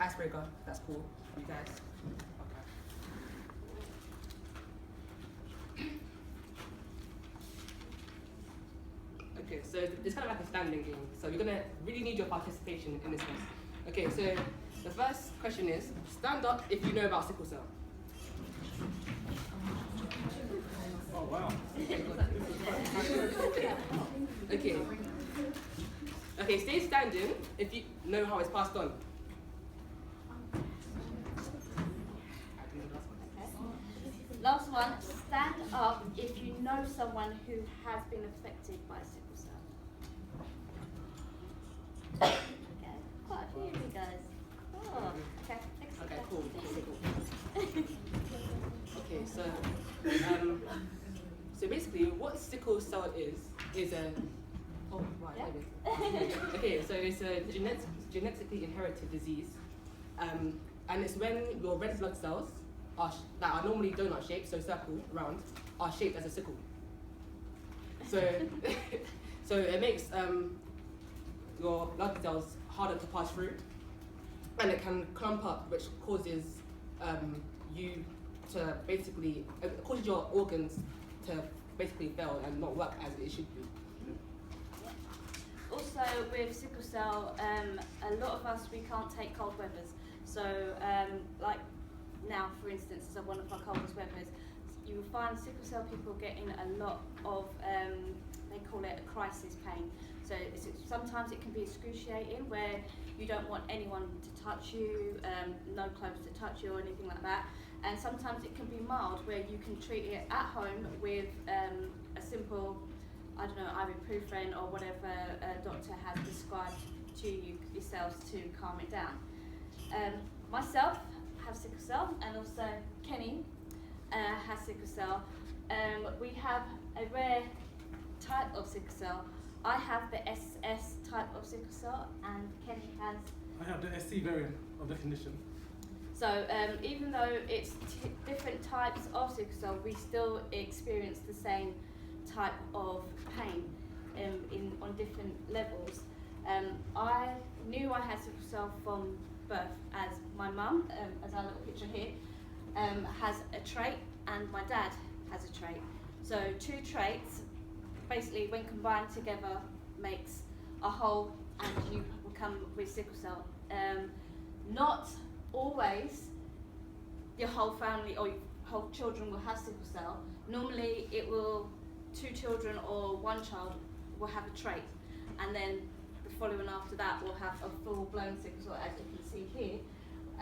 icebreaker. That's cool for you guys. Okay, so it's kind of like a standing game. So you're gonna really need your participation in this one. Okay, so the first question is, stand up if you know about sickle cell. Oh, wow. Okay. Okay, stay standing if you know how it's passed on. Last one, stand up if you know someone who has been affected by sickle cell. Okay, quite a few of you guys. Oh, okay, excellent. Okay, cool. Okay, so basically, what sickle cell is a okay, so it's a genetically inherited disease, and it's when your red blood cells that are normally donut shaped, so circle round, are shaped as a sickle. So so it makes your blood cells harder to pass through, and it can clump up, which causes you to basically causes your organs to basically fail and not work as it should be. Also, with sickle cell, a lot of us, we can't take cold weathers. So, like now, for instance, is one of our coldest weathers, you will find sickle cell people getting a lot of, they call it a crisis pain. So sometimes it can be excruciating, where you don't want anyone to touch you, no clothes to touch you or anything like that. And sometimes it can be mild, where you can treat it at home with a simple, I don't know, ibuprofen or whatever a doctor has prescribed to you yourselves to calm it down. Myself have sickle cell, and also Kenny has sickle cell. We have a rare type of sickle cell. I have the SS type of sickle cell, and Kenny has... I have the SC variant of the condition. So even though it's different types of sickle cell, we still experience the same type of pain on different levels. I knew I had sickle cell from birth, as my mum, as our little picture here, has a trait, and my dad has a trait. So two traits, basically when combined together, makes a whole, and you will come with sickle cell. Not always your whole family or your whole children will have sickle cell. Normally it will, two children or one child will have a trait, and then the following after that will have a full-blown sickle cell, as you can see here.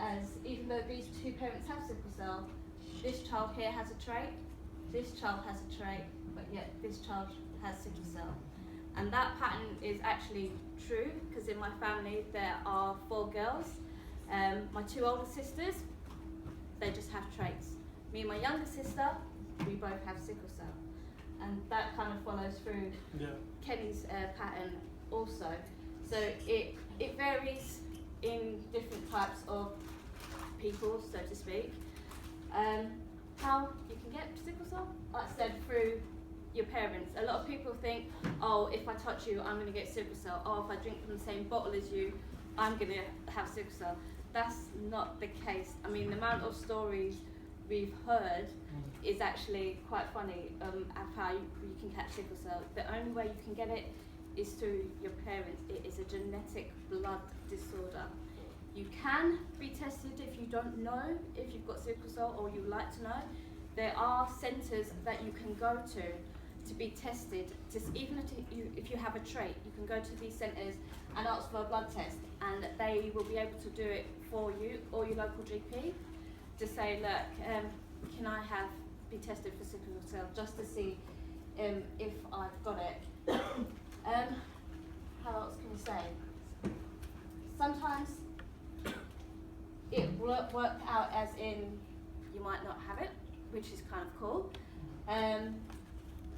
As even though these two parents have sickle cell, this child here has a trait, this child has a trait, but yet this child has sickle cell. And that pattern is actually true, because in my family there are 4 girls. My 2 older sisters, they just have traits. Me and my younger sister, we both have sickle cell. And that kind of follows through Kenny's pattern also. So it varies in different types of people, so to speak. How you can get sickle cell? Like I said, through your parents. A lot of people think, oh, if I touch you, I'm going to get sickle cell. Oh, if I drink from the same bottle as you, I'm going to have sickle cell. That's not the case. I mean, the amount of stories we've heard is actually quite funny of how you can catch sickle cell. The only way you can get it is through your parents. It is a genetic blood disorder. You can be tested if you don't know if you've got sickle cell, or you'd like to know. There are centres that you can go to be tested. Just even if you have a trait, you can go to these centres and ask for a blood test, and they will be able to do it for you, or your local GP, to say, look, can I be tested for sickle cell, just to see if I've got it. How else can we say? Sometimes it will work out as in you might not have it, which is kind of cool.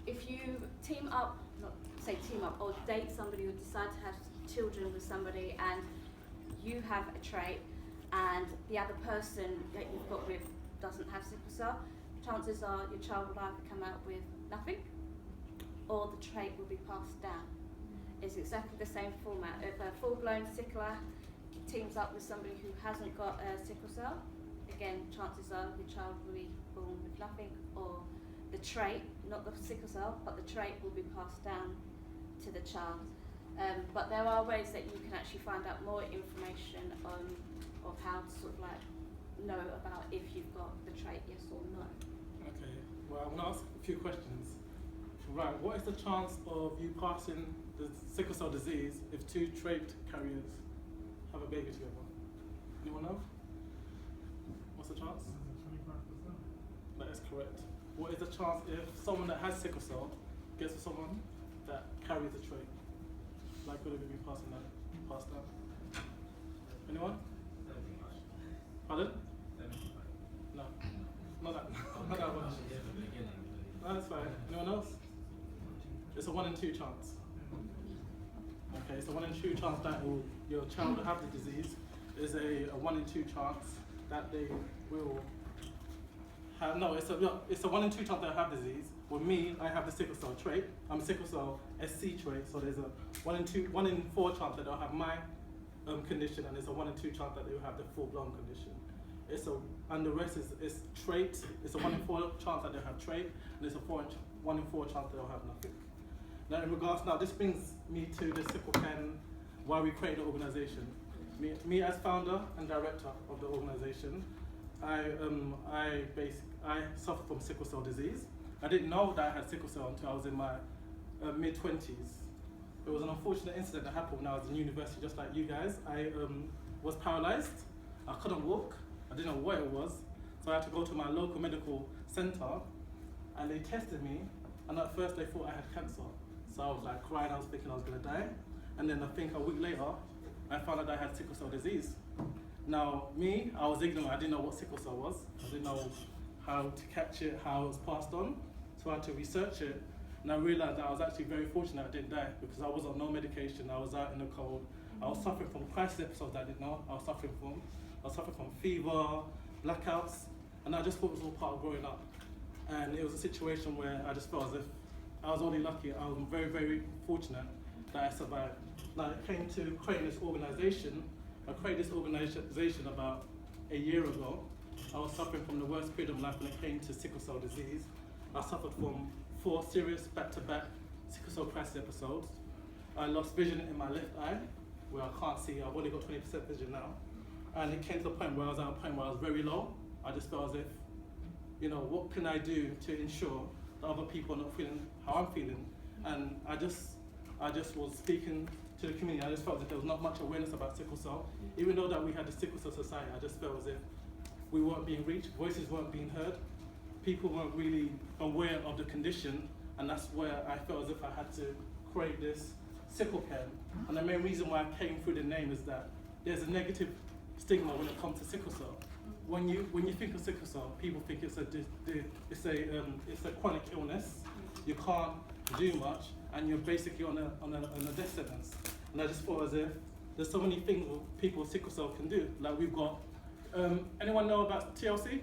If you team up, or date somebody, or decide to have children with somebody, and you have a trait, and the other person that you've got with doesn't have sickle cell, chances are your child will either come out with nothing, or the trait will be passed down. It's exactly the same format. If a full-blown sickler teams up with somebody who hasn't got a sickle cell, again, chances are the child will be born with nothing, or the trait, not the sickle cell, but the trait will be passed down to the child. But there are ways that you can actually find out more information of how to sort of like know about if you've got the trait, yes or no. Okay, well, I'm going to ask a few questions. Right, what is the chance of you passing the sickle cell disease if two trait carriers have a baby together? Anyone know? What's the chance? 25%. That is correct. What is the chance if someone that has sickle cell gets with someone that carries the trait? Likelihood of you passed down? Anyone? Pardon? No. Not that much. No, that's fine. Anyone else? It's a 1 in 2 chance. Okay, it's a 1 in 2 chance that your child will have the disease. It's a 1 in 2 chance that they will have, no, it's a 1 in 2 chance they'll have disease. With me, I have the sickle cell trait. I'm sickle cell SC trait, so there's a 1 in 4 chance that they'll have my condition, and it's a 1 in 2 chance that they'll have the full-blown condition. And the rest is trait. It's a 1 in 4 chance that they'll have trait, and it's a 1 in 4 chance that they'll have nothing. Now, in regards, this brings me to the Sicklekan, why we created the organization. Me as founder and director of the organization, I suffer from sickle cell disease. I didn't know that I had sickle cell until I was in my mid-20s. It was an unfortunate incident that happened when I was in university, just like you guys. I was paralyzed. I couldn't walk. I didn't know what it was. So I had to go to my local medical center, and they tested me, and at first they thought I had cancer. So I was like crying, I was thinking I was gonna die. And then I think a week later, I found out I had sickle cell disease. Now, me, I was ignorant. I didn't know what sickle cell was. I didn't know how to catch it, how it was passed on. So I had to research it. And I realized that I was actually very fortunate I didn't die, because I was on no medication. I was out in the cold. I was suffering from crisis episodes that I didn't know I was suffering from. I was suffering from fever, blackouts, and I just thought it was all part of growing up. And it was a situation where I just felt as if I was only lucky. I was very, very fortunate that I survived. Now, it came to creating this organization. I created this organization about a year ago. I was suffering from the worst period of life when it came to sickle cell disease. I suffered from 4 serious back-to-back sickle cell crisis episodes. I lost vision in my left eye, where I can't see. I've only got 20% vision now. And it came to a point where I was at a point where I was very low. I just felt as if, what can I do to ensure that other people are not feeling how I'm feeling? And I just was speaking to the community. I just felt that there was not much awareness about sickle cell. Even though that we had the Sickle Cell Society, I just felt as if we weren't being reached, voices weren't being heard, people weren't really aware of the condition, and that's where I felt as if I had to create this Sicklekan. And the main reason why I came through the name is that there's a negative stigma when it comes to sickle cell. When you think of sickle cell, people think it's a chronic illness. You can't do much, and you're basically on a death sentence. And I just thought as if there's so many things people with sickle cell can do. Like we've got, anyone know about TLC?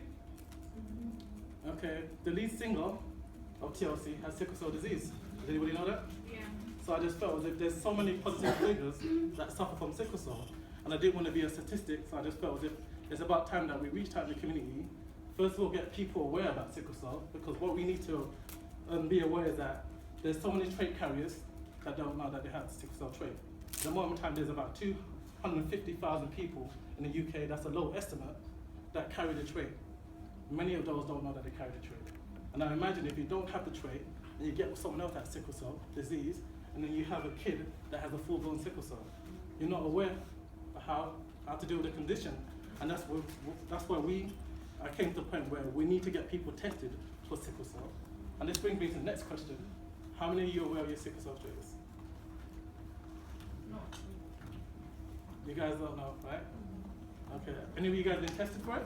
Okay, the lead singer of TLC has sickle cell disease. Does anybody know that? Yeah. So I just felt as if there's so many positive figures that suffer from sickle cell. And I didn't want to be a statistic, so I just felt as if it's about time that we reached out in the community. First of all, get people aware about sickle cell, because what we need to be aware is that there's so many trait carriers that don't know that they have the sickle cell trait. At the moment in time, there's about 250,000 people in the UK, that's a low estimate, that carry the trait. Many of those don't know that they carry the trait. And now imagine if you don't have the trait, and you get with someone else that has sickle cell disease, and then you have a kid that has a full-blown sickle cell. You're not aware of how to deal with the condition. And that's where I came to the point where we need to get people tested for sickle cell. And this brings me to the next question. How many of you are aware of your sickle cell trait is? No. You guys don't know, right? Okay. Any of you guys been tested for it?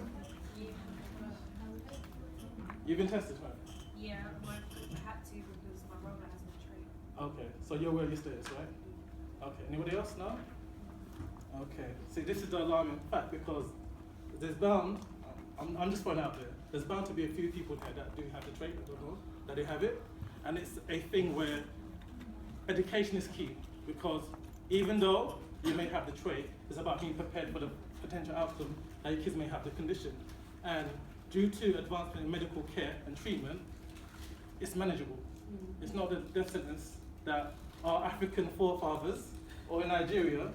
You've been tested for it? Yeah, I had to because my brother has no trait. Okay, so you're aware of your status, right? Okay, anybody else know? Okay, see, this is the alarming fact, because there's bound, I'm just throwing out there, there's bound to be a few people here that do have the trait, I don't know, that they have it. And it's a thing where education is key, because even though you may have the trait. It's about being prepared for the potential outcome that your kids may have the condition. And due to advancement in medical care and treatment, it's manageable. It's not the death sentence that our African forefathers, or in Nigeria,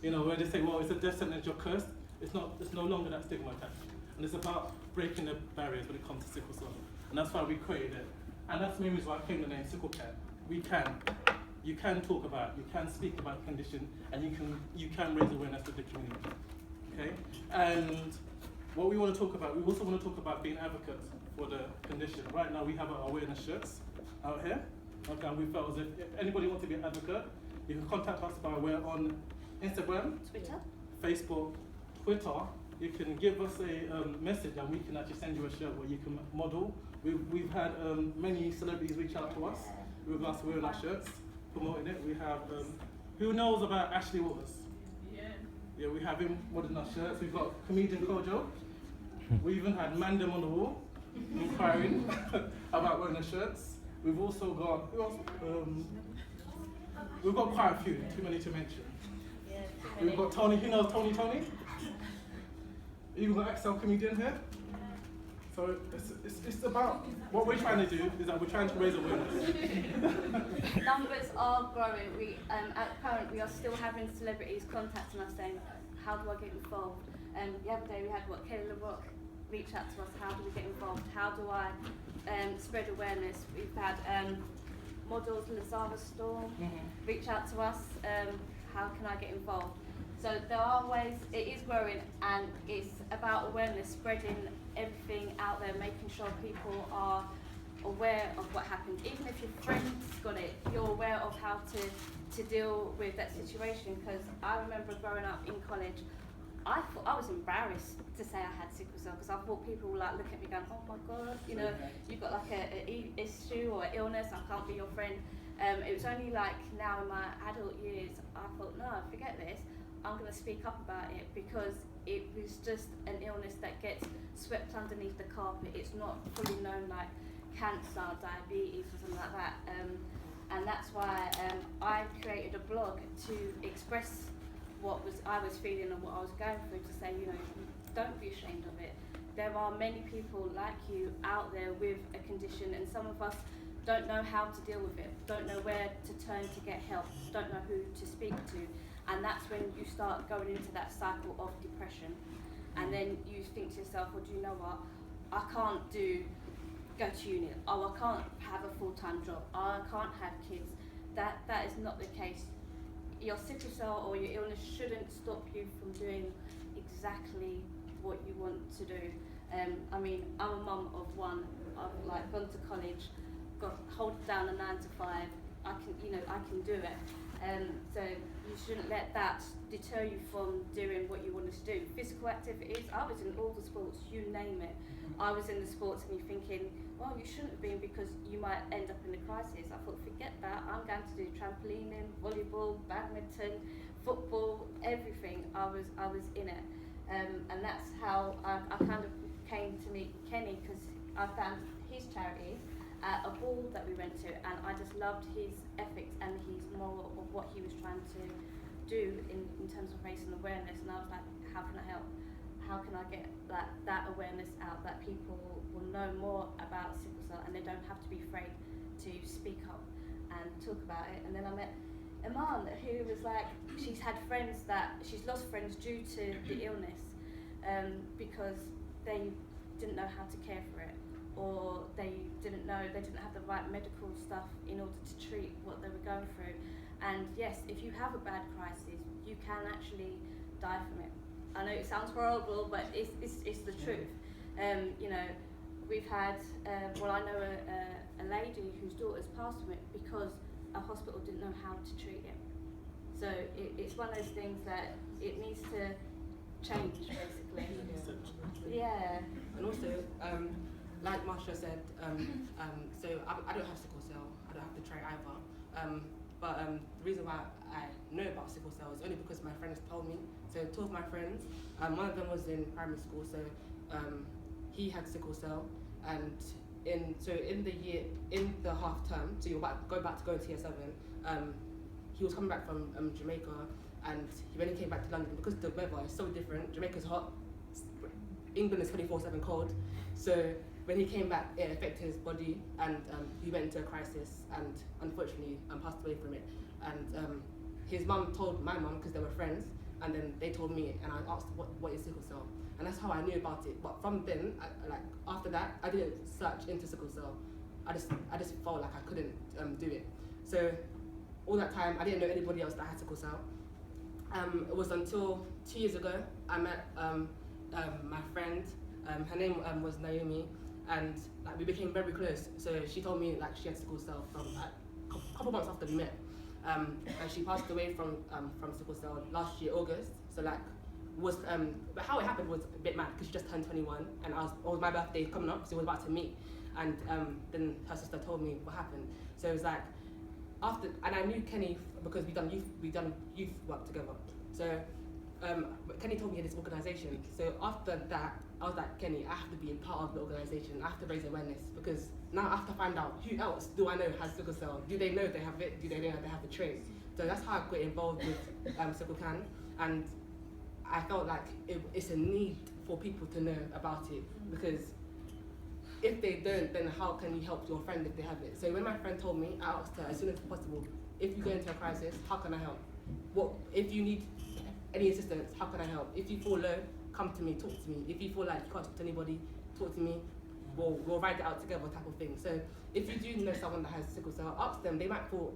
you know, where they say, well, it's a death sentence, you're cursed. It's no longer that stigma attached. And it's about breaking the barriers when it comes to sickle cell. And that's why we created it. And that's the main reason why I came to the name Sicklekan. You can talk about it, you can speak about the condition, and you can raise awareness with the community. Okay? And what we want to talk about, we also want to talk about being advocates for the condition. Right now we have our awareness shirts out here. Okay, and we felt as if anybody wants to be an advocate, you can contact us we're on Instagram, Twitter. Facebook, Twitter. You can give us a message and we can actually send you a shirt where you can model. We've had many celebrities reach out to us with regards to wearing our shirts, promoting it. We have, who knows about Ashley Waters? Yeah, we have him modeling our shirts. We've got comedian Kojo. We even had Mandem on the wall inquiring about wearing the shirts. We've also got, who else? We've got quite a few, too many to mention. Yeah, We've got Tony, who knows Tony? You've got XL comedian here. So it's about, what we're trying to do is that we're trying to raise awareness. Numbers are growing. At current, we are still having celebrities contacting us saying, how do I get involved? The other day we had Kelly LaRock reach out to us, how do we get involved? How do I spread awareness? We've had models, Lazara Storm, reach out to us, how can I get involved? So there are ways, it is growing, and it's about awareness, spreading everything out there, making sure people are aware of what happened. Even if your friend's got it, you're aware of how to deal with that situation. Because I remember growing up in college, I thought I was embarrassed to say I had sickle cell, because I thought people would like look at me going, oh my God, you know, you've got like a issue or an illness, I can't be your friend. It was only like now in my adult years, I thought, no, forget this. I'm going to speak up about it, because it was just an illness that gets swept underneath the carpet. It's not fully known like cancer, diabetes or something like that. And that's why I created a blog to express what I was feeling and what I was going through, to say, you know, don't be ashamed of it. There are many people like you out there with a condition, and some of us don't know how to deal with it, don't know where to turn to get help, don't know who to speak to. And that's when you start going into that cycle of depression. And then you think to yourself, well, do you know what? I can't go to uni. Oh, I can't have a full-time job. Oh, I can't have kids. That is not the case. Your sickle cell or your illness shouldn't stop you from doing exactly what you want to do. I mean, I'm a mum of one. I've like gone to college, hold down a 9 to 5. I can do it. So you shouldn't let that deter you from doing what you wanted to do. Physical activities, I was in all the sports, you name it. I was in the sports, and you're thinking, well, you shouldn't have been, because you might end up in a crisis. I thought, forget that, I'm going to do trampolining, volleyball, badminton, football, everything. I was in it. And that's how I kind of came to meet Kenny, because I found his charity at a ball that we went to, and I just loved his ethics and his moral of what he was trying to do in terms of raising awareness. And I was like, how can I help? How can I get that awareness out, that people will know more about sickle cell and they don't have to be afraid to speak up and talk about it. And then I met Iman, who was like, she's had friends that, she's lost friends due to the illness, because they didn't know how to care for it, or they didn't have the right medical stuff in order to treat what they were going through. And yes, if you have a bad crisis, you can actually die from it. I know it sounds horrible, but it's the truth. You know, we've had, I know a lady whose daughter's passed from it because a hospital didn't know how to treat it. So it's one of those things that it needs to change, basically. Yeah. And also, like Marsha said, so I don't have sickle cell, I don't have the trait either. But the reason why I know about sickle cell is only because my friends told me. So 2 of my friends, one of them was in primary school, so he had sickle cell, and in the half term, so you're go back to go to year 7, he was coming back from Jamaica, and when he came back to London, because the weather is so different, Jamaica's hot, England is 24/7 cold, so when he came back, it affected his body, and he went into a crisis, and unfortunately passed away from it. And his mum told my mum, because they were friends, and then they told me, and I asked what is sickle cell, and that's how I knew about it. But from then, after that, I didn't search into sickle cell. I just felt like I couldn't do it. So all that time, I didn't know anybody else that had sickle cell. It was until 2 years ago I met my friend. Her name was Naomi, and we became very close. So she told me she had sickle cell from a couple months after we met, and she passed away from sickle cell last year August. So but how it happened was a bit mad, because she just turned 21, and it was my birthday coming up, so we were about to meet, and then her sister told me what happened. So it was after, and I knew Kenny because we done youth work together. So Kenny told me he had this organisation. So after that, I was like, Kenny, I have to be a part of the organisation. I have to raise awareness, because now I have to find out who else do I know has sickle cell. Do they know they have it? Do they know they have the trait? So that's how I got involved with Sicklekan, and I felt like it's a need for people to know about it, because if they don't, then how can you help your friend if they have it? So when my friend told me, I asked her as soon as possible, if you go into a crisis, how can I help? If you need any assistance, how can I help? If you feel low, come to me, talk to me. If you feel like you can't talk to anybody, talk to me. We'll write it out together, type of thing. So if you do know someone that has sickle cell, ask them. They might feel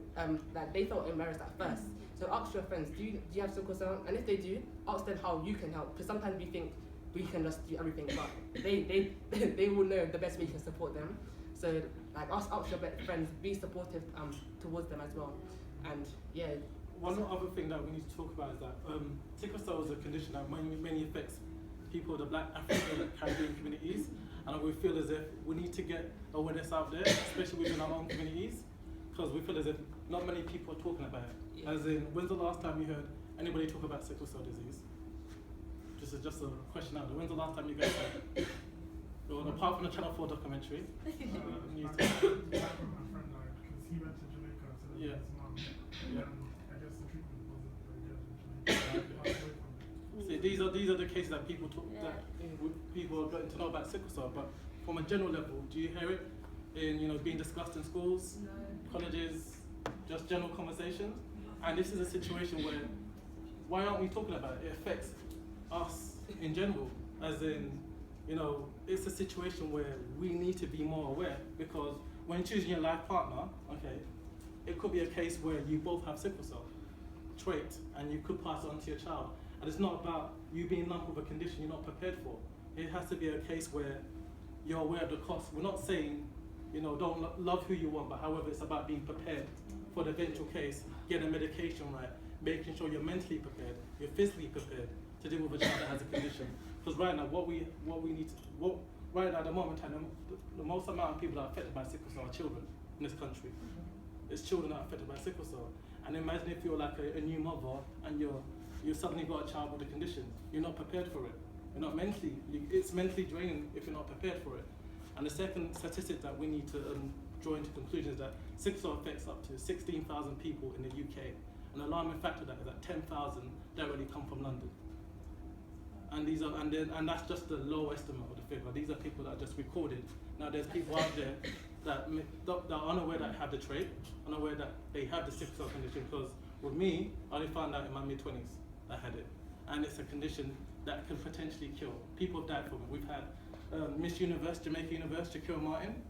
like they felt embarrassed at first. So ask your friends, do you have sickle cell? And if they do, ask them how you can help. Because sometimes we think we can just do everything, but they will know the best way you can support them. So ask your friends, be supportive towards them as well. And yeah. One other thing that we need to talk about is that sickle cell is a condition that mainly affects people of the Black, African, and Caribbean communities, and we feel as if we need to get awareness out there, especially within our own communities, because we feel as if not many people are talking about it. Yeah. As in, when's the last time you heard anybody talk about sickle cell disease? This is just a question out there. When's the last time you guys heard it? Well, apart from the Channel 4 documentary. News. My friend died because he went to Jamaica to live with his mum. Yeah. I guess the treatment wasn't very good in Jamaica. See, these are the cases that people talk that people are getting to know about sickle cell. But from a general level, do you hear it in being discussed in schools, colleges, just general conversations? And this is a situation where why aren't we talking about it? It affects us in general, as in it's a situation where we need to be more aware, because when choosing your life partner, okay, it could be a case where you both have sickle cell trait and you could pass it on to your child. And it's not about you being lumped with a condition you're not prepared for. It has to be a case where you're aware of the cost. We're not saying, don't love who you want, but however, it's about being prepared for the eventual case, getting the medication right, making sure you're mentally prepared, you're physically prepared to deal with a child that has a condition. Because right now, right now at the moment, the most amount of people that are affected by sickle cell are children in this country. It's children that are affected by sickle cell. And imagine if you're like a new mother and you suddenly got a child with a condition. You're not prepared for it. You're not mentally. It's mentally draining if you're not prepared for it. And the second statistic that we need to draw into conclusion is that sickle cell affects up to 16,000 people in the UK. An alarming factor of that is that 10,000 directly come from London. And that's just the low estimate of the figure. These are people that are just recorded. Now there's people out there that are unaware that have the trait, unaware that they have the sickle cell condition. Because with me, I only found out in my mid-20s I had it, and it's a condition that can potentially kill. People have died from it. We've had Miss Universe, Jamaica Universe, Shakira Martin.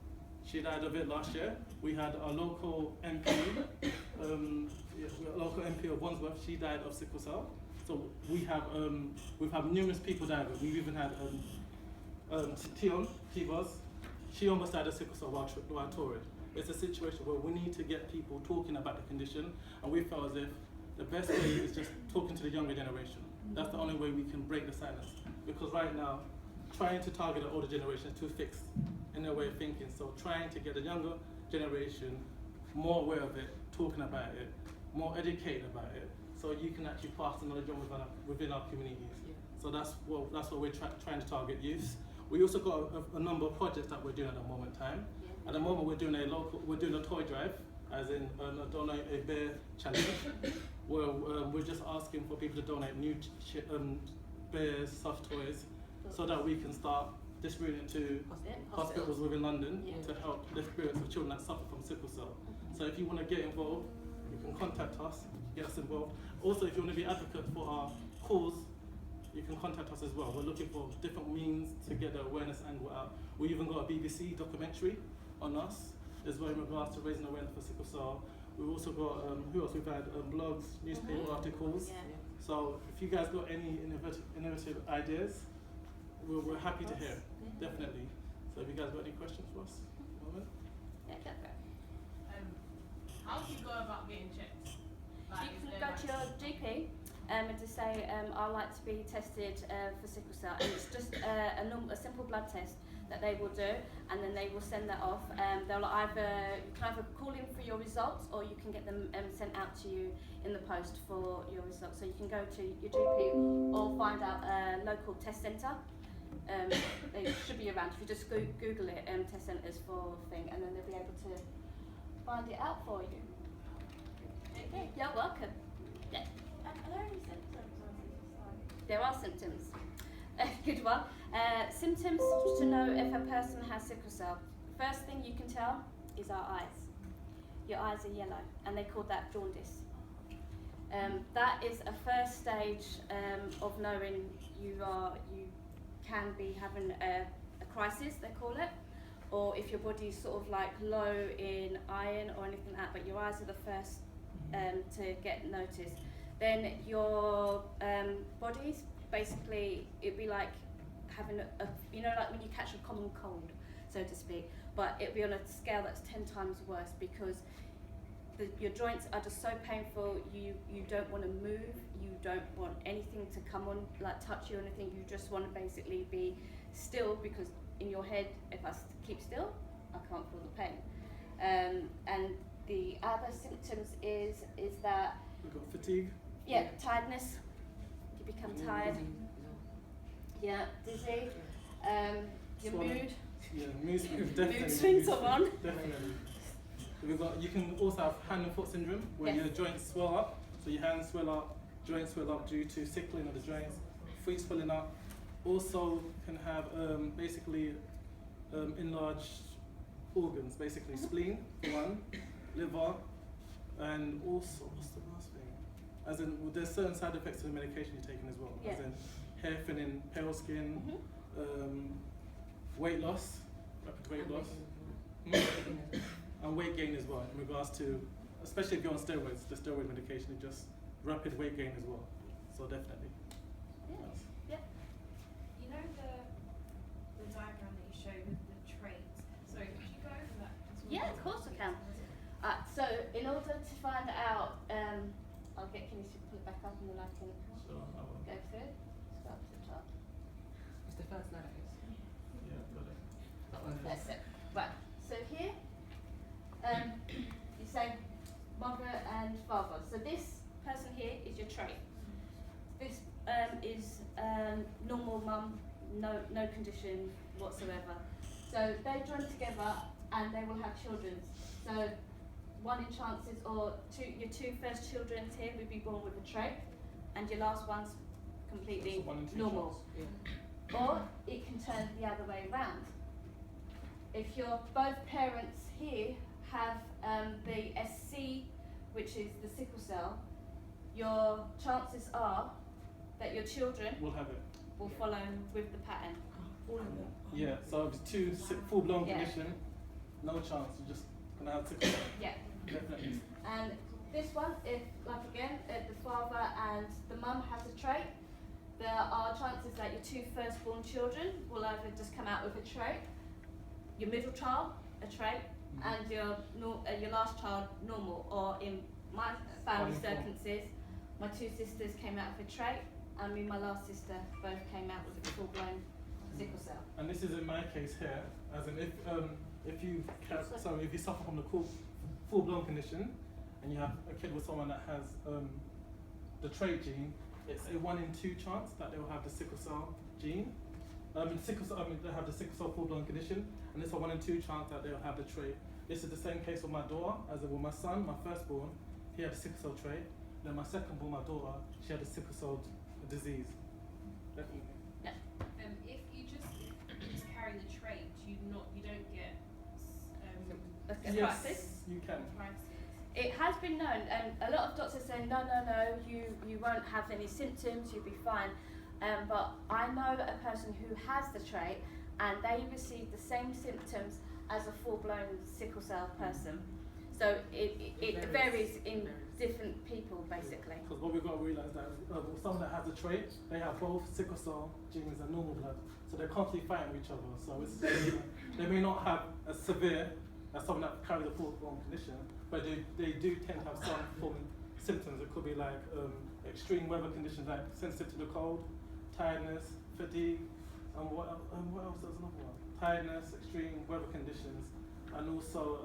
She died of it last year. We had our local MP, local MP of Wandsworth. She died of sickle cell. So we've had numerous people die of it. We've even had Tion, she almost died of sickle cell while touring. It's a situation where we need to get people talking about the condition, and we felt as if the best way is just talking to the younger generation. That's the only way we can break the silence. Because right now, trying to target the older generation is too fixed in their way of thinking. So trying to get the younger generation more aware of it, talking about it, more educated about it, so you can actually pass the knowledge on within our communities. Yeah. So that's what we're trying to target youth. We also got a number of projects that we're doing at the moment in time. Yeah. At the moment we're doing a toy drive, as in donate a bear challenge. Well, we're just asking for people to donate new bears, soft toys, so that we can start distributing it to hospitals within London to help lift spirits of children that suffer from sickle cell. So if you want to get involved, you can contact us, get us involved. Also, if you want to be advocate for our cause, you can contact us as well. We're looking for different means to get the awareness angle out. We even got a BBC documentary on us as well in regards to raising awareness for sickle cell. We've also got, who else? We've had blogs, newspaper articles. So if you guys got any innovative ideas, we're happy to hear, definitely. So have you guys got any questions for us? How do you go about getting checked? Like, You can go to your GP and just say, I'd like to be tested for sickle cell, and it's just a simple blood test that they will do, and then they will send that off. They'll you can either call in for your results, or you can get them sent out to you in the post for your results. So you can go to your GP or find out a local test centre. They should be around. If you just Google it, test centres for thing, and then they'll be able to find it out for you. Okay, you're welcome. Yeah. Are there any symptoms of sickle cell? There are symptoms. Good one. Symptoms to know if a person has sickle cell. First thing you can tell is our eyes. Your eyes are yellow, and they call that jaundice. That is a first stage of knowing you can be having a crisis, they call it, or if your body's sort of like low in iron or anything like that, but your eyes are the first to get noticed. Then your body's basically, it'd be like having like when you catch a common cold, so to speak, but it'd be on a scale that's 10 times worse, because your joints are just so painful. You don't want to move, you don't want anything to come on, like touch you or anything. You just want to basically be still, because in your head, if I keep still, I can't feel the pain. And the other symptoms is that We've got fatigue. Tiredness. You become tired. Dizzy. Your Swallow. mood. Yeah, mood swings, definitely. Mood swings are one. Definitely. You can also have hand and foot syndrome, where your joints swell up. So your hands swell up, joints swell up due to sickling of the joints, feet swelling up. Also can have basically enlarged organs, basically spleen for one, liver, and also, what's the last thing? As in, there's certain side effects to the medication you're taking as well. As in hair thinning, pale skin, weight loss, rapid weight loss. And weight gain as well, in regards to, especially if you're on steroids, the steroid medication is just rapid weight gain as well. So definitely. Yeah. You know the diagram that you showed with the traits. Sorry, could you go over that? Yeah, of course I can. So in order to find out, I'll get Kehinde to pull it back up and then I can So I will. go through it. Start to the top. It's the first slide, I guess. Yeah, got it. That one That's first. it. Right. So here, you say mother and father. So this person here is your trait. This is normal mum, no condition whatsoever. So they join together and they will have children. So 1 in chances, or your two first children here will be born with a trait, and your last one's completely So 1 in 2 normal. shots. Or it can turn the other way around. If your both parents here have the SC, which is the sickle cell, your chances are that your children We'll have it. will follow with the pattern. All of them. Yeah, so if it's two full-blown Yeah. condition, no chance, you're just gonna have sickle cell. Yeah. Definitely. And this one, if like again, the father and the mum has a trait, there are chances that your two firstborn children will either just come out with a trait, your middle child a trait, and your last child normal. Or in my family circumstances, my two sisters came out with a trait, and me and my last sister both came out with a full-blown sickle cell. And this is in my case here, as in if you suffer from the full-blown condition, and you have a kid with someone that has the trait gene, it's a 1 in 2 chance that they will have the sickle cell gene. They have the sickle cell full-blown condition, and it's a 1 in 2 chance that they'll have the trait. This is the same case with my daughter, as with my son, my firstborn. He had a sickle cell trait, Then my second born, my daughter, she had a sickle cell disease. Definitely. If you just carry the trait, you don't get Crisis. You can. crisis. It has been known, and a lot of doctors say no, you won't have any symptoms, you'll be fine. But I know a person who has the trait, and they receive the same symptoms as a full-blown sickle cell person. So it varies in different people, basically. Because what we've got to realise that someone that has the trait, they have both sickle cell genes and normal blood, so they're constantly fighting with each other. So it's, they may not have as severe as someone that carries a full-blown condition, but they do tend to have some form of symptoms. It could be like extreme weather conditions, like sensitive to the cold, tiredness, fatigue, and what else? There's another one. Tiredness, extreme weather conditions, and also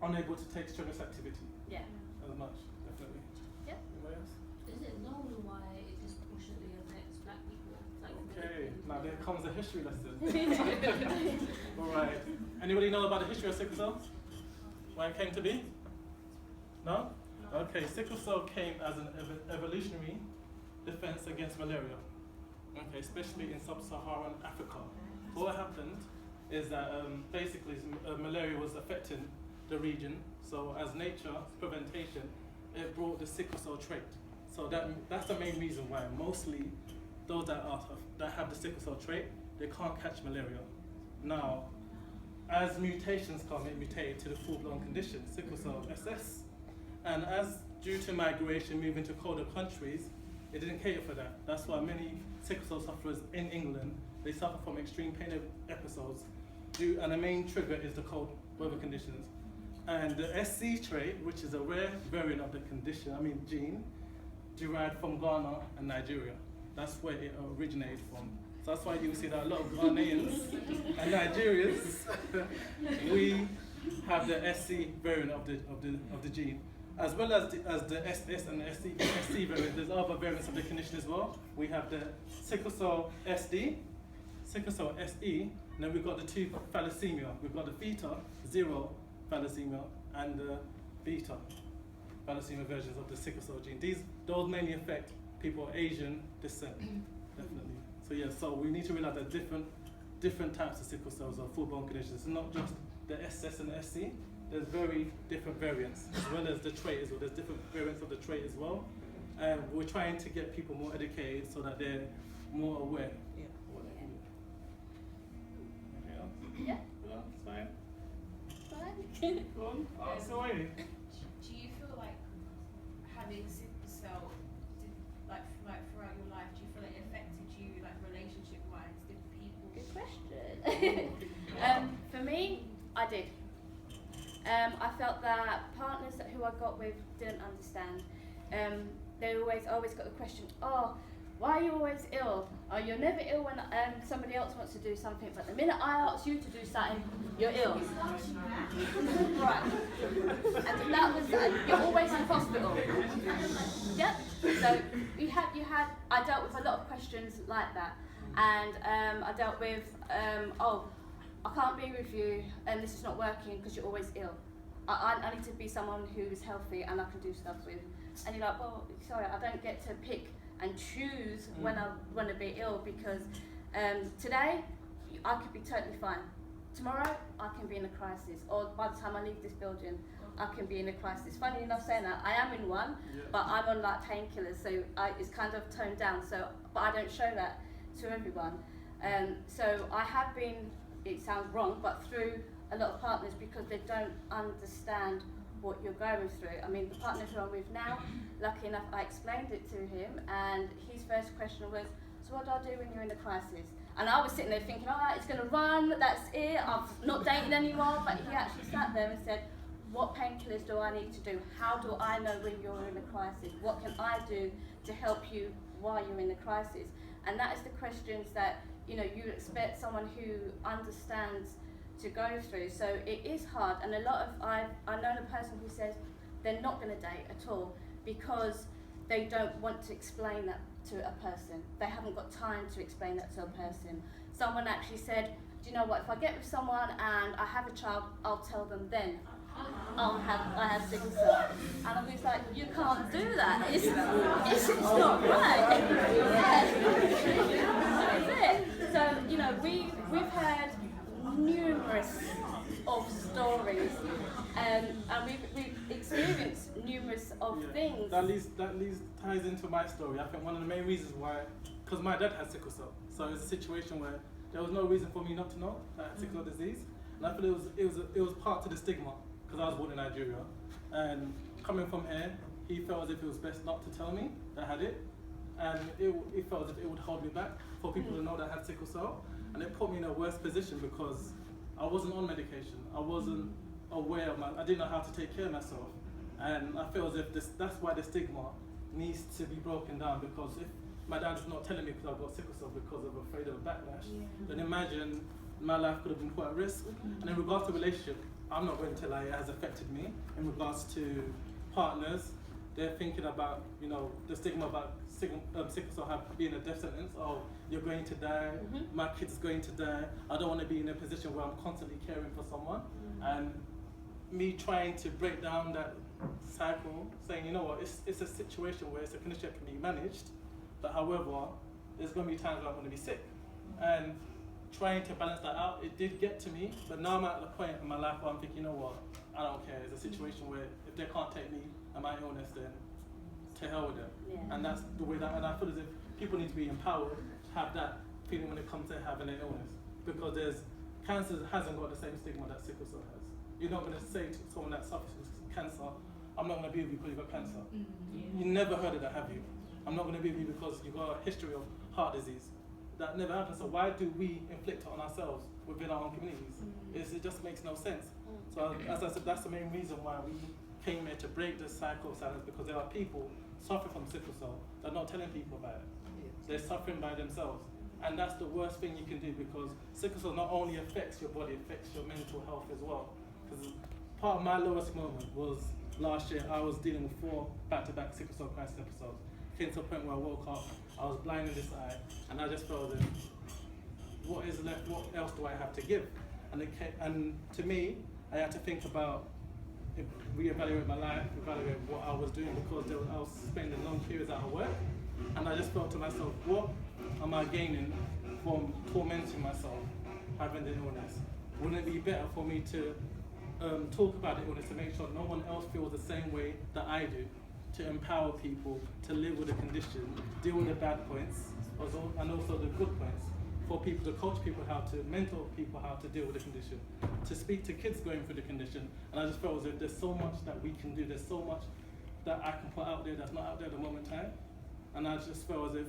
unable to take strenuous activity Yeah. as much, definitely. Yeah. Anybody else? Is it normal why it disproportionately affects black people? Like Okay, now there comes a history lesson. Alright. Anybody know about the history of sickle cell? Why it came to be? No? Okay, sickle cell came as an evolutionary defense against malaria. Okay, especially in sub-Saharan Africa. So what happened is that basically malaria was affecting the region. So as nature's prevention, it brought the sickle cell trait. So that's the main reason why mostly those that have the sickle cell trait, they can't catch malaria. Now, as mutations come, it mutated to the full-blown condition, sickle cell SS. And as due to migration moving to colder countries, it didn't cater for that. That's why many sickle cell sufferers in England, they suffer from extreme pain episodes, and the main trigger is the cold weather conditions. And the SC trait, which is a rare variant of the gene, derived from Ghana and Nigeria. That's where it originated from. So that's why you see that a lot of Ghanaians and Nigerians, we have the SC variant of the gene. As well as the SS and the SC variant, there's other variants of the condition as well. We have the sickle cell SD, sickle cell SE, and then we've got the two thalassemia. We've got the theta, 0 thalassemia, and the beta thalassemia versions of the sickle cell gene. Those mainly affect people of Asian descent, definitely. So yeah, so we need to realize that different types of sickle cells are full-blown conditions. It's not just the SS and the SC. There's very different variants, as well as the trait as well. There's different variants of the trait as well. And we're trying to get people more educated so that they're more aware. Yeah. Of what they need. Anything else? Yeah. No, it's fine. Fine. Go on. Ask away. Do you feel like having sickle cell, like throughout your life, do you feel like it affected you, like relationship-wise, with people? Good question. For me, I did. I felt that partners who I got with didn't understand. They always got the question, oh, why are you always ill? Oh, you're never ill when somebody else wants to do something, but the minute I ask you to do something, you're ill. Right. And that was, you're always in hospital. Yep. So I dealt with a lot of questions like that. And I dealt with, oh, I can't be with you and this is not working because you're always ill. I need to be someone who's healthy and I can do stuff with. And you're like, well, sorry, I don't get to pick and choose when I want to be ill because today I could be totally fine. Tomorrow I can be in a crisis, or by the time I leave this building I can be in a crisis. Funny enough saying that, I am in one, but I'm on like painkillers, so it's kind of toned down. So, but I don't show that to everyone. So I have been, it sounds wrong, but through a lot of partners because they don't understand what you're going through. I mean, the partner who I'm with now, lucky enough, I explained it to him, and his first question was, so what do I do when you're in a crisis? And I was sitting there thinking, oh, it's going to run, that's it, I'm not dating anymore. But he actually sat there and said, what painkillers do I need to do? How do I know when you're in a crisis? What can I do to help you while you're in a crisis? And that is the questions that you expect someone who understands to go through. So it is hard, and a lot of I know a person who says they're not going to date at all because they don't want to explain that to a person. They haven't got time to explain that to a person. Someone actually said, do you know what, if I get with someone and I have a child, I'll tell them then. oh, I have sickle cell. And I'm just like, you can't do that. It's not right. That's it. So, you know, we've had numerous of stories, and we've experienced numerous of things. That ties into my story. I think one of the main reasons why, because my dad had sickle cell, so it's a situation where there was no reason for me not to know that I had sickle cell disease, and I feel it was part of the stigma because I was born in Nigeria, and coming from here, he felt as if it was best not to tell me that I had it, and it felt as if it would hold me back for people to know that I had sickle cell, and it put me in a worse position because I wasn't on medication. I wasn't aware of I didn't know how to take care of myself. And I feel as if that's why the stigma needs to be broken down, because if my dad was not telling me because I've got sickle cell because of afraid of a backlash, then imagine my life could have been put at risk. And in regards to relationship, I'm not going to lie, it has affected me. In regards to partners, they're thinking about, you know, the stigma about sickle cell being a death sentence. Oh, you're going to die, my kid's going to die. I don't want to be in a position where I'm constantly caring for someone. And me trying to break down that cycle, saying, you know what, it's a situation where it's a condition that can be managed, but however, there's going to be times where I'm going to be sick. And trying to balance that out, it did get to me, but now I'm at the point in my life where I'm thinking, you know what, I don't care. It's a situation where if they can't take me and my illness, then to hell with them. And that's the way that, and I feel as if people need to be empowered to have that feeling when it comes to having an illness, because cancer hasn't got the same stigma that sickle cell has. You're not going to say to someone that suffers with cancer, I'm not going to be with you because you've got cancer. You never heard of that, have you? I'm not going to be with you because you've got a history of heart disease. That never happens. So why do we inflict it on ourselves within our own communities? It just makes no sense. So as I said, that's the main reason why we came here, to break the cycle of silence, because there are people suffering from sickle cell that are not telling people about it. They're suffering by themselves. And that's the worst thing you can do, because sickle cell not only affects your body, it affects your mental health as well. Because part of my lowest moment was last year. I was dealing with 4 back-to-back sickle cell crisis episodes. Came to a point where I woke up, I was blind in this eye, and I just felt that, what is left, what else do I have to give? And to me, I had to think about, reevaluate my life, evaluate what I was doing, because I was spending long periods out of work, and I just thought to myself, what am I gaining from tormenting myself, having the illness? Wouldn't it be better for me to talk about the illness, to make sure no one else feels the same way that I do, to empower people to live with the condition, deal with the bad points, and also the good points, for people to coach people how to, mentor people how to deal with the condition, to speak to kids going through the condition. And I just felt as if there's so much that we can do, there's so much that I can put out there that's not out there at the moment in time. And I just felt as if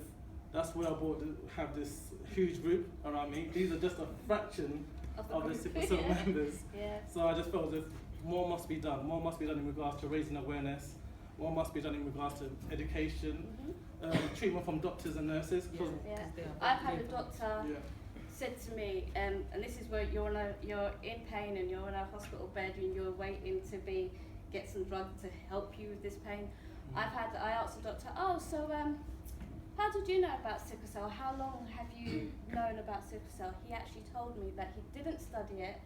that's where I bought to have this huge group around me. These are just a fraction of the sickle cell members. So I just felt as if more must be done. More must be done in regards to raising awareness. More must be done in regards to education, treatment from doctors and nurses. I've had a doctor said to me, and this is where you're in pain and you're in a hospital bed and you're waiting to get some drug to help you with this pain. I asked the doctor, how did you know about sickle cell? How long have you known about sickle cell? He actually told me that he didn't study it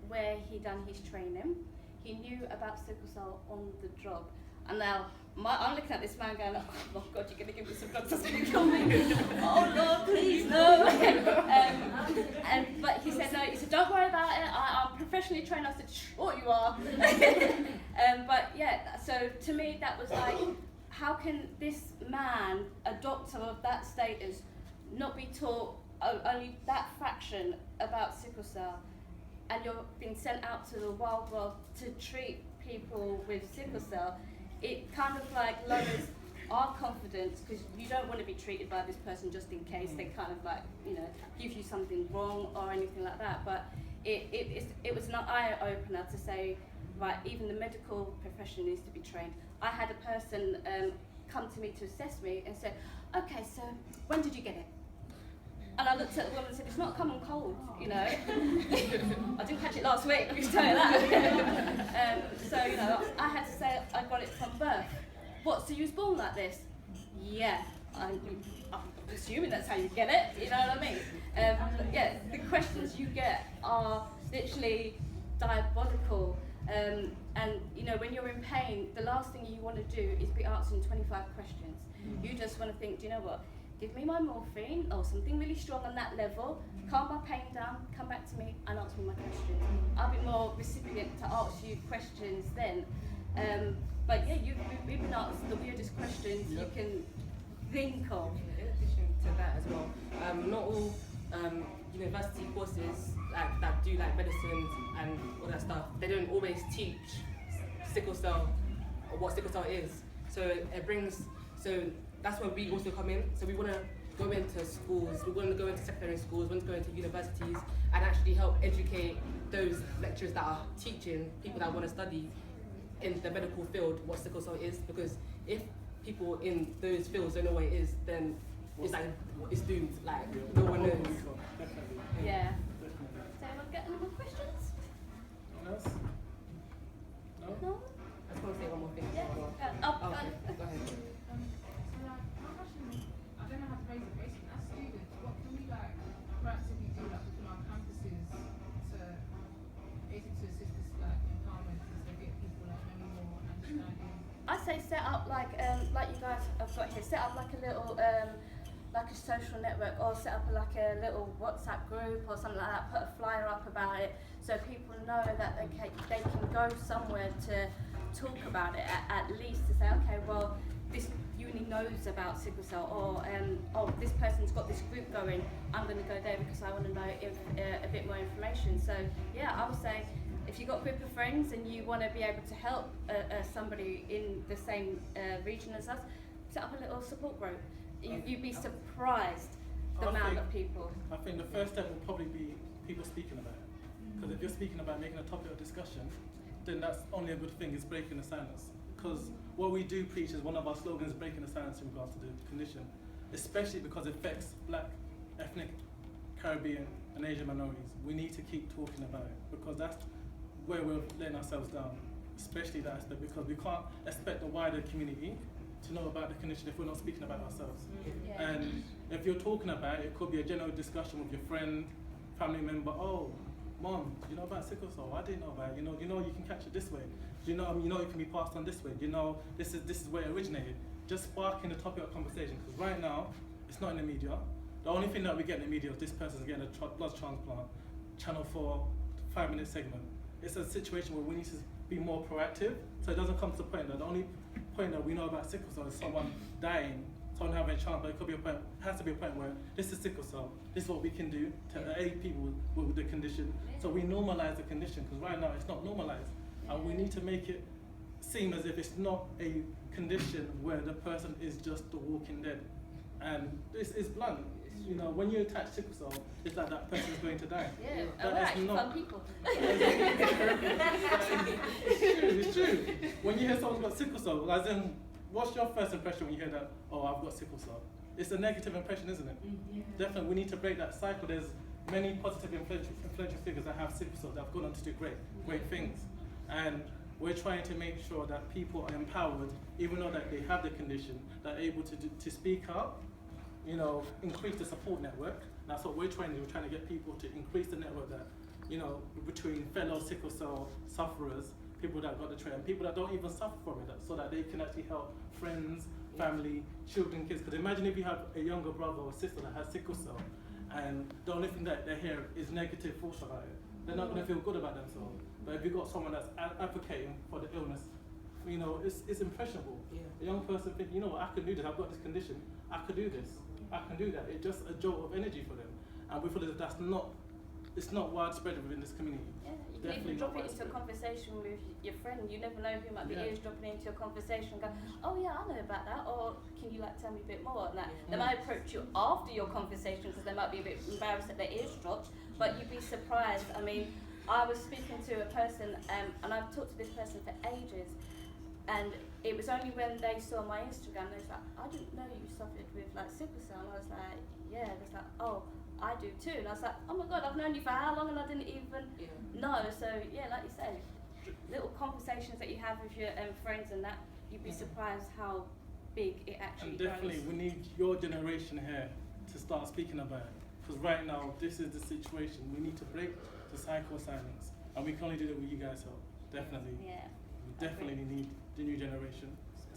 where he done his training. He knew about sickle cell on the job. And now, I'm looking at this man going, oh God, you're going to give me some drugs that's going to kill me. Oh Lord, please, no. But he said, no, he said, don't worry about it. I'm professionally trained. I said, sure you are. But yeah, so to me, that was like, how can this man, a doctor of that status, not be taught only that fraction about sickle cell? And you're being sent out to the wild world to treat people with sickle cell. It kind of like lowers our confidence, because you don't want to be treated by this person just in case they kind of like, you know, give you something wrong or anything like that. But it was an eye opener to say, right, even the medical profession needs to be trained. I had a person come to me to assess me and said, okay, so when did you get it? And I looked at the woman and said, it's not common cold, you know. I didn't catch it last week, I can tell you that. So, you know, I had to say I got it from birth. What, so you was born like this? Yeah, I'm assuming that's how you get it, you know what I mean? But yeah, the questions you get are literally diabolical. And you know, when you're in pain, the last thing you want to do is be answering 25 questions. You just want to think, do you know what? Give me my morphine or something really strong on that level, calm my pain down, come back to me and answer me my questions. I'll be more recipient to ask you questions then. But yeah, you've been asked the weirdest questions you can think of. In addition to that as well, not all university courses that do like medicine and all that stuff, they don't always teach sickle cell or what sickle cell is. So that's where we also come in. So we want to go into schools, we want to go into secondary schools, we want to go into universities and actually help educate those lecturers that are teaching people that want to study in the medical field what sickle cell is, because if people in those fields don't know what it is, then it's doomed, like no one knows. Definitely. Yeah. Definitely. So anyone got any more questions? Anyone else? No? No? I just want to say one more thing. Yeah. Oh, okay, go ahead. So like, my question, I don't know how to phrase it, basically as students, what can we like proactively do like within our campuses to basically to assist this like empowerment to get people like maybe more understanding? I say set up like you guys have got here, set up like a little like a social network, or set up like a little WhatsApp group or something like that, put a flyer up about it so people know that they can go somewhere to talk about it, at least to say, okay, well, this uni knows about sickle cell, or oh, this person's got this group going, I'm going to go there because I want to know a bit more information. So yeah, I would say if you've got a group of friends and you want to be able to help somebody in the same region as us, set up a little support group. You'd be surprised the amount of people. I think the first step will probably be people speaking about it. Because if you're speaking about making a topic of discussion, then that's only a good thing, is breaking the silence. Because what we do preach is one of our slogans, breaking the silence in regards to the condition, especially because it affects Black, ethnic, Caribbean and Asian minorities. We need to keep talking about it, because that's where we're letting ourselves down, especially that aspect, because we can't expect the wider community to know about the condition if we're not speaking about ourselves. Yeah. And if you're talking about it, it could be a general discussion with your friend, family member. Oh, Mom, do you know about sickle cell? I didn't know about it. You know you can catch it this way. Do you know it can be passed on this way. You know this is where it originated. Just sparking the topic of conversation, because right now it's not in the media. The only thing that we get in the media is this person's getting a blood transplant, Channel 4, 5-minute segment. It's a situation where we need to be more proactive, so it doesn't come to the point that the only point that we know about sickle cell is someone dying, someone having a chance, but it could be a point, has to be a point where this is sickle cell, this is what we can do to aid people with the condition. So we normalize the condition, because right now it's not normalized, and we need to make it seem as if it's not a condition where the person is just the walking dead. And this is blunt. You know, when you attach sickle cell, it's like that person is going to die. Yeah, That we're is actually not- fun people. It's true. When you hear someone's got sickle cell, as in, what's your first impression when you hear that, oh, I've got sickle cell? It's a negative impression, isn't it? Yeah. Definitely, we need to break that cycle. There's many positive influential figures that have sickle cell that have gone on to do great things. And we're trying to make sure that people are empowered, even though that they have the condition, that are able to speak up, you know, increase the support network. That's what we're trying to do. We're trying to get people to increase the network that, you know, between fellow sickle cell sufferers, people that got the trait, and people that don't even suffer from it, so that they can actually help friends, family, children, kids. Because imagine if you have a younger brother or sister that has sickle cell, and the only thing that they hear is negative thoughts about it. They're not going to feel good about themselves. But if you've got someone that's advocating for the illness, you know, it's impressionable. Yeah. A young person thinking, you know what, I can do this, I've got this condition, I could do this, I can do that. It's just a jolt of energy for them. And we feel that it's not widespread within this community. Yeah, you can Definitely even drop not it into a widespread. conversation with your friend. You never know who might be Yeah. eavesdropping into your conversation and go, oh yeah, I know about that, or can you like tell me a bit more on that? They might approach you after your conversation because they might be a bit embarrassed that their ears dropped, but you'd be surprised. I mean, I was speaking to a person and I've talked to this person for ages, and it was only when they saw my Instagram, they was like, I didn't know you suffered with like sickle cell. And I was like, yeah. They was like, oh, I do too. And I was like, oh my God, I've known you for how long and I didn't even know. So yeah, like you said, little conversations that you have with your friends and that, you'd be surprised how big it actually And definitely, grows. we need your generation here to start speaking about it. Because right now, this is the situation. We need to break the cycle of silence. And we can only do that with you guys' help. definitely. Yeah. We definitely need the new generation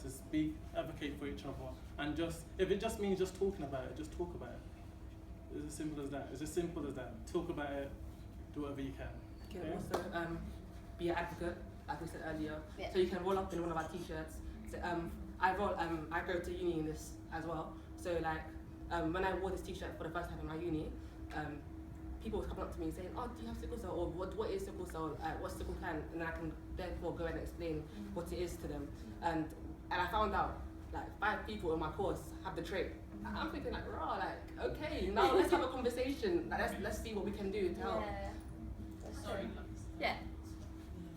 to speak, advocate for each other, and just, if it just means just talking about it, just talk about it. It's as simple as that. It's as simple as that. Talk about it, do whatever you can. You can also be an advocate, like we said earlier. Yeah. So you can roll up in one of our t-shirts. So, I go to uni in this as well. So like when I wore this t-shirt for the first time in my uni, people were coming up to me saying, "Oh, do you have sickle cell? Or what is sickle cell? What's Sicklekan?" And I can therefore go and explain what it is to them. And I found out like 5 people in my course have the trait. I'm thinking like, raw, like, okay, now let's have a conversation. Like, let's see what we can do to help. Yeah. Sorry. Yeah.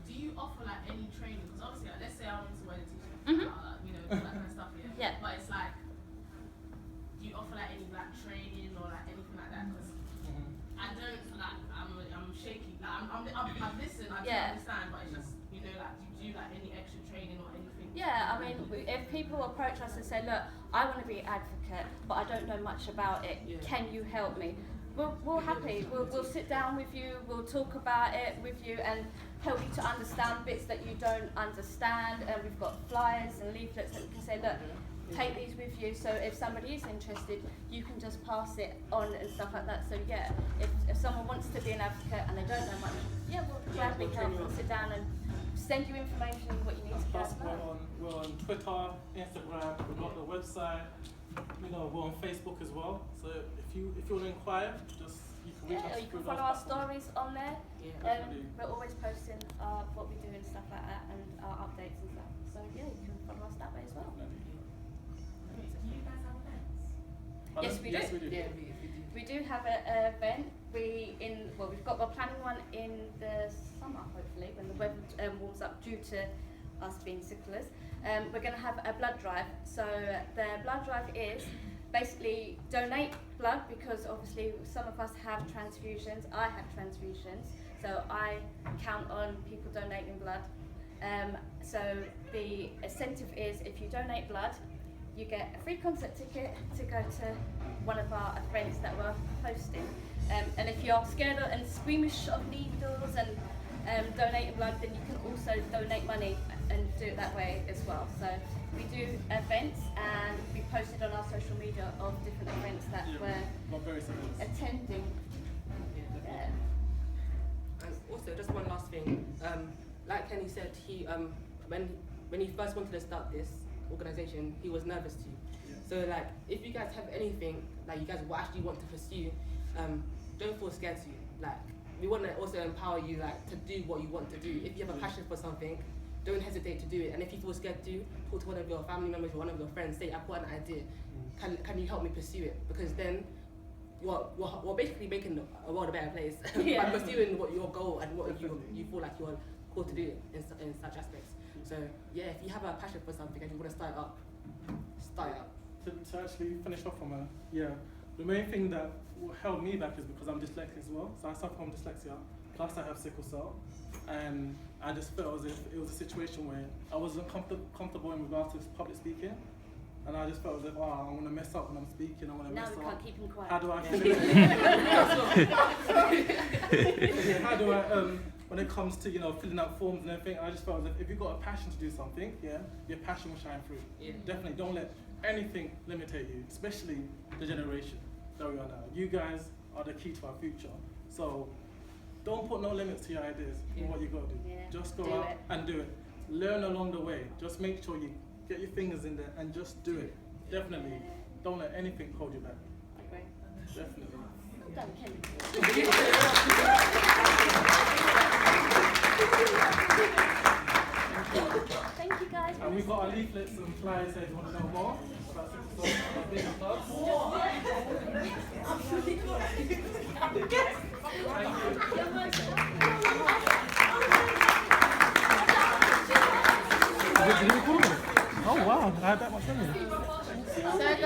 Do you offer like any training? Because obviously, like, let's say I want to wear the t-shirt, Mhm. you know, that kind of stuff, yeah. Yeah. But it's like, do you offer like any like training or like anything like that? Because I don't like, I'm shaky. Like, I've listened, I do Yeah. understand, but it's just, you know, like, do you do like any extra training or anything? Yeah, I mean, if people approach us and say, look, I want to be an advocate, but I don't know much about it, Yeah. can you help me? We're happy. We'll sit down with you, we'll talk about it with you and help you to understand bits that you don't understand. And we've got flyers and leaflets that we can say, look, take these with you, so if somebody is interested, you can just pass it on and stuff like that. So yeah, if someone wants to be an advocate and they don't know much, yeah, we'll gladly we'll help train you and up. sit down and send you information what you need to Plus, get know. we're on Twitter, Instagram, we've got the website, you know, we're on Facebook as well. So if you want to inquire, just you can reach Yeah, us. or you can through follow those our platforms. stories on there. Yeah. Definitely. We're always posting what we do and stuff like that and our updates and stuff. So yeah, you can follow us that way as well. Definitely. Wait, do you guys have events? Pardon? Yes, we do. Yes, we do. Yeah, we do. We do have an event. We're planning one in the summer, hopefully, when the weather warms up due to us being sicklers. We're going to have a blood drive. So the blood drive is basically donate blood, because obviously some of us have transfusions. I have transfusions, so I count on people donating blood. So the incentive is, if you donate blood, you get a free concert ticket to go to one of our events that we're hosting. And if you're scared and squeamish of needles and donating blood, then you can also donate money and do it that way as well. So we do events, and we posted on our social media of different events that Yeah, we're not very serious. attending. Yeah. And also, just one last thing. Like Kenny said, he when he first wanted to start this organization, he was nervous too. Yeah. So like, if you guys have anything like you guys actually want to pursue, don't feel scared to. Like, we want to also empower you like to do what you want to do. If you have a passion for something, don't hesitate to do it. And if you feel scared to, talk to one of your family members or one of your friends. Say, I've got an idea. Can you help me pursue it? Because then we're basically making a world a better place Yeah. by pursuing what your goal and what you feel like you're called to do in such aspects. So yeah, if you have a passion for something and you want to start it up, start it up. To actually finish off from the main thing that held me back is because I'm dyslexic as well. So I suffer from dyslexia, plus I have sickle cell, and I just felt as if it was a situation where I wasn't comfortable in regards to public speaking, and I just felt as if, I want to mess up when I'm speaking, I want to Now mess we up. can't keep him quiet. How do I Yeah. how do I when it comes to filling out forms and everything? I just felt as if you've got a passion to do something, your passion will shine through. Yeah. Definitely, don't let anything limitate you, especially the generation that we are now. You guys are the key to our future. So don't put no limits to your ideas Yeah. and what you got to do. Yeah. Just go Do out it. and do it. Learn along the way. Just make sure you get your fingers in there and just do it. Definitely. Yeah. Don't let anything hold you back. I agree. Definitely. Well done, Kenny. Thank you guys. And we've got our leaflets and flyers if you want to know more about sickle cell and our business clubs. Oh wow, I had that much money. So